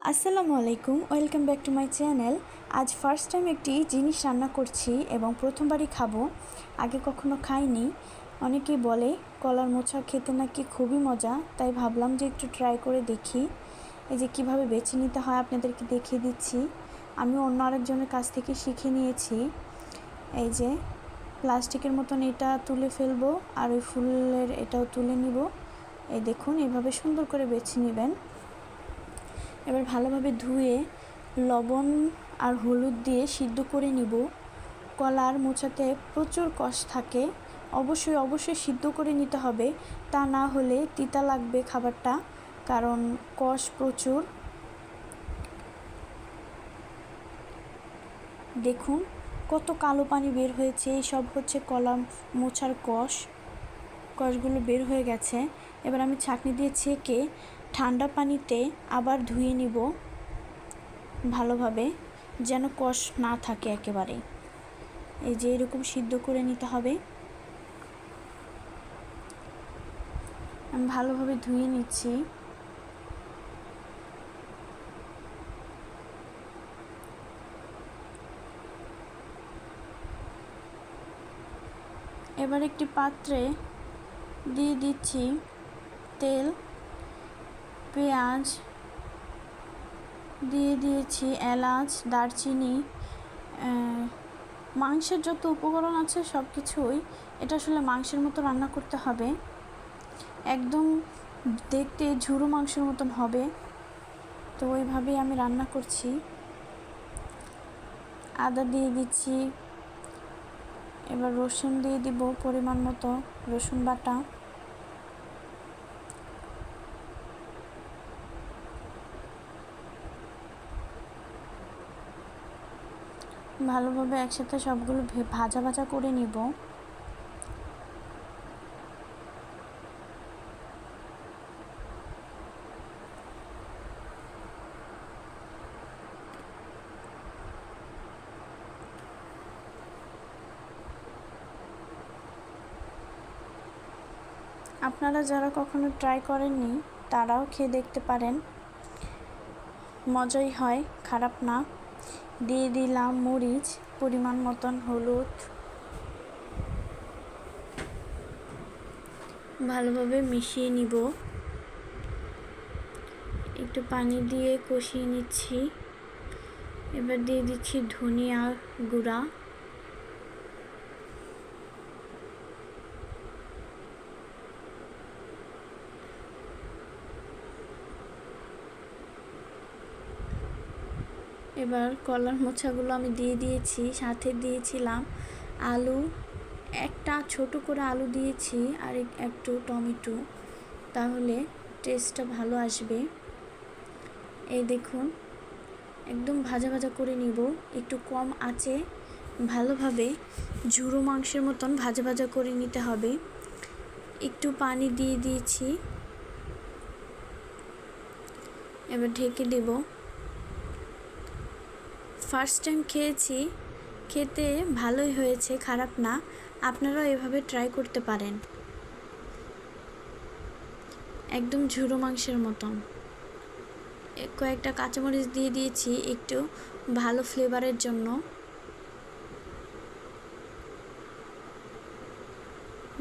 আসসালামু আলাইকুম, welcome back to my channel. আজ ফার্স্ট টাইম একটি জিনিস রান্না করছি এবং প্রথমবারই খাবো, আগে কখনো খাইনি। অনেকেই বলে কলার মোচা খেতে নাকি খুবই মজা, তাই ভাবলাম যে একটু ট্রাই করে দেখি। এই যে কিভাবে বেছে নিতে হয় আপনাদেরকে দেখিয়ে দিচ্ছি। আমি অন্য আরেকজনের কাছ থেকে শিখে নিয়েছি। এই যে প্লাস্টিকের মতন এটা তুলে ফেলবো আর ওই ফুলের এটাও তুলে নিব। এই দেখুন, এভাবে সুন্দর করে বেছে নেবেন। এবার ভালোভাবে ধুয়ে লবণ আর হলুদ দিয়ে সিদ্ধ করে নিব। কলার মোচাতে প্রচুর কষ থাকে, অবশ্যই সিদ্ধ করে নিতে হবে, তা না হলে তিতা লাগবে খাবারটা, কারণ কষ প্রচুর। দেখুন কত কালো পানি বের হয়েছে, এই সব হচ্ছে কলা মোচার কষগুলো বের হয়ে গেছে। এবার আমি ছাঁকনি দিয়ে ছেঁকে ঠান্ডা পানিতে আবার ধুয়ে নিব ভালোভাবে, যেন কষ না থাকে একেবারে। এই যে এরকম সিদ্ধ করে নিতে হবে। আমি ভালোভাবে ধুয়ে নিচ্ছি। এবার একটি পাত্রে দিয়ে দিচ্ছি তেল, পেঁয়াজ দিয়ে দিয়েছি, এলাচ, দারচিনি, মাংসের যত উপকরণ আছে সব কিছুই। এটা আসলে মাংসের মতো রান্না করতে হবে, একদম দেখতে ঝুরো মাংসের মতন হবে, তো ওইভাবেই আমি রান্না করছি। আদা দিয়ে দিচ্ছি, এবার রসুন দিয়ে দিব পরিমাণ মতো, রসুন বাটা। ভালোভাবে একসাথে সবগুলো ভাজা করে নিব। আপনারা যারা কখনো ট্রাই করেননি তারাও খেয়ে দেখতে পারেন, মজাই হয়, খারাপ না। দিয়ে দিলাম মরিচ, পরিমাণ মতন হলুদ, ভালোভাবে মিশিয়ে নিব। একটু পানি দিয়ে কষিয়ে নিচ্ছি। এবার দিয়ে দিচ্ছি ধনিয়া গুঁড়া, এবার কলার মোচাগুলো আমি দিয়ে দিয়েছি, সাথে দিয়েছিলাম আলু, একটা ছোট করে আলু দিয়েছি আর একটু টমেটো, তাহলে টেস্টটা ভালো আসবে। এই দেখুন, একদম ভাজা করে নিব, একটু কম আঁচে ভালোভাবে ঝুরো মাংসের মতন ভাজা করে নিতে হবে। একটু পানি দিয়ে দিয়েছি, এবার ঢেকে দেব। ফার্স্ট টাইম খেয়েছি, খেতে ভালোই হয়েছে, খারাপ না। আপনারাও এভাবে ট্রাই করতে পারেন, একদম ঝুরো মাংসের মতন। কয়েকটা কাঁচামরিচ দিয়ে দিয়েছি একটু ভালো ফ্লেভারের জন্য।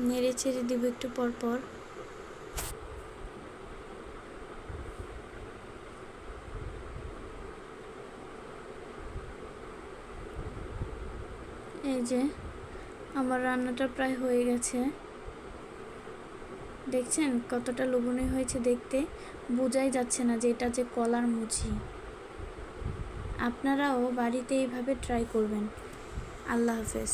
নেড়ে ছেড়ে দিব একটু পর। এই যে আমার রান্নাটা প্রায় হয়ে গেছে, দেখছেন কতটা লোভনীয় হয়েছে দেখতে, বোঝাই যাচ্ছে না যে এটা যে কলার মুচি। আপনারাও বাড়িতে এইভাবে ট্রাই করবেন। আল্লাহ হাফেজ।